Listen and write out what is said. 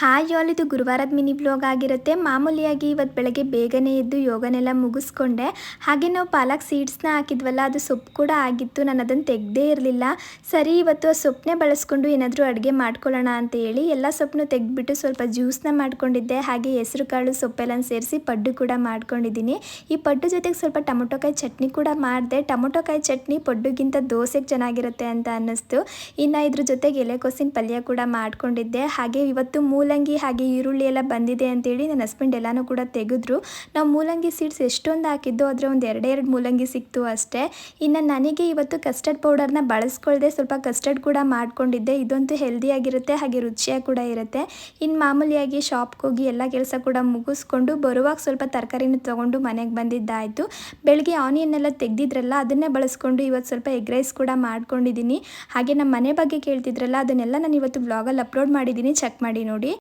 Hi all, ಇದು ಗುರುವಾರದ mini blog ಆಗಿರುತ್ತೆ. ಮಾಮೂಲಿಯಾಗಿ ಇವತ್ತು ಬೆಳಗ್ಗೆ ಬೇಗನೆ ಎದ್ದು ಯೋಗನೆಲ್ಲ ಮುಗಿಸ್ಕೊಂಡೆ. ಹಾಗೆ ನಾವು ಪಾಲಕ್ ಸೀಡ್ಸ್ನ ಹಾಕಿದ್ವಲ್ಲ, ಅದು ಸೊಪ್ಪು ಕೂಡ ಆಗಿತ್ತು. ನಾನು ಅದನ್ನು ತೆಗೆದೇ ಇರಲಿಲ್ಲ. ಸರಿ, ಇವತ್ತು ಆ ಸೊಪ್ಪನ್ನೇ ಬಳಸ್ಕೊಂಡು ಏನಾದರೂ ಅಡುಗೆ ಮಾಡ್ಕೊಳ್ಳೋಣ ಅಂತ ಹೇಳಿ ಎಲ್ಲ ಸೊಪ್ಪನ್ನು ತೆಗೆದ್ಬಿಟ್ಟು ಸ್ವಲ್ಪ ಜ್ಯೂಸ್ನ ಮಾಡ್ಕೊಂಡಿದ್ದೆ. ಹಾಗೆ ಹೆಸರು ಕಾಳು ಸೊಪ್ಪೆಲ್ಲ ಸೇರಿಸಿ ಪಡ್ಡು ಕೂಡ ಮಾಡ್ಕೊಂಡಿದ್ದೀನಿ. ಈ ಪಡ್ಡು ಜೊತೆಗೆ ಸ್ವಲ್ಪ ಟೊಮೊಟೊಕಾಯಿ ಚಟ್ನಿ ಕೂಡ ಮಾಡಿದೆ. ಟೊಮೊಟೊಕಾಯಿ ಚಟ್ನಿ ಪಡ್ಡುಗಿಂತ ದೋಸೆಗೆ ಚೆನ್ನಾಗಿರುತ್ತೆ ಅಂತ ಅನ್ನಿಸ್ತು. ಇನ್ನು ಇದ್ರ ಜೊತೆಗೆ ಎಲೆಕೋಸಿನ ಪಲ್ಯ ಕೂಡ ಮಾಡ್ಕೊಂಡಿದ್ದೆ. ಹಾಗೆ ಇವತ್ತು ಮೂಲಂಗಿ ಹಾಗೆ ಈರುಳ್ಳಿ ಎಲ್ಲ ಬಂದಿದೆ ಅಂತೇಳಿ ನನ್ನ ಹಸ್ಬೆಂಡ್ ಎಲ್ಲನೂ ಕೂಡ ತೆಗೆದ್ರು. ನಾವು ಮೂಲಂಗಿ ಸೀಡ್ಸ್ ಎಷ್ಟೊಂದು ಹಾಕಿದ್ದು ಆದರೆ ಒಂದು ಎರಡೇ ಮೂಲಂಗಿ ಸಿಕ್ತು ಅಷ್ಟೇ. ಇನ್ನು ನನಗೆ ಇವತ್ತು ಕಸ್ಟರ್ಡ್ ಪೌಡರ್ನ ಬಳಸ್ಕೊಳ್ದೆ ಸ್ವಲ್ಪ ಕಸ್ಟರ್ಡ್ ಕೂಡ ಮಾಡ್ಕೊಂಡಿದ್ದೆ. ಇದಂತೂ ಹೆಲ್ದಿಯಾಗಿರುತ್ತೆ ಹಾಗೆ ರುಚಿಯಾಗಿ ಕೂಡ ಇರುತ್ತೆ. ಇನ್ನು ಮಾಮೂಲಿಯಾಗಿ ಶಾಪ್ಗೆ ಹೋಗಿ ಎಲ್ಲ ಕೆಲಸ ಕೂಡ ಮುಗಿಸ್ಕೊಂಡು ಬರುವಾಗ ಸ್ವಲ್ಪ ತರಕಾರಿನ ತೊಗೊಂಡು ಮನೆಗೆ ಬಂದಿದ್ದಾಯಿತು. ಬೆಳಗ್ಗೆ ಆನಿಯನ್ ಎಲ್ಲ ತೆಗೆದಿದ್ರಲ್ಲ, ಅದನ್ನೇ ಬಳಸ್ಕೊಂಡು ಇವತ್ತು ಸ್ವಲ್ಪ ಎಗ್ ರೈಸ್ ಕೂಡ ಮಾಡ್ಕೊಂಡಿದ್ದೀನಿ. ಹಾಗೆ ನಮ್ಮ ಮನೆ ಬಗ್ಗೆ ಕೇಳ್ತಿದ್ರಲ್ಲ, ಅದನ್ನೆಲ್ಲ ನಾನು ಇವತ್ತು ಬ್ಲಾಗಲ್ಲಿ ಅಪ್ಲೋಡ್ ಮಾಡಿದ್ದೀನಿ, ಚೆಕ್ ಮಾಡಿ ನೋಡಿ.